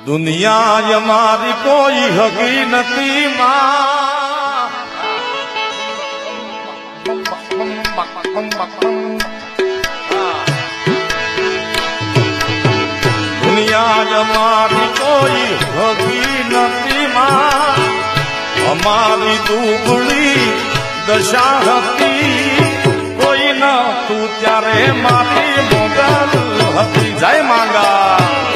દુનિયા મારી કોઈ હકી નથી દુનિયા મારી કોઈ હકી નથી અમારી દુબળી દશા હતી કોઈ ન તું ત્યારે મારી મોગલ હતી જય માંગા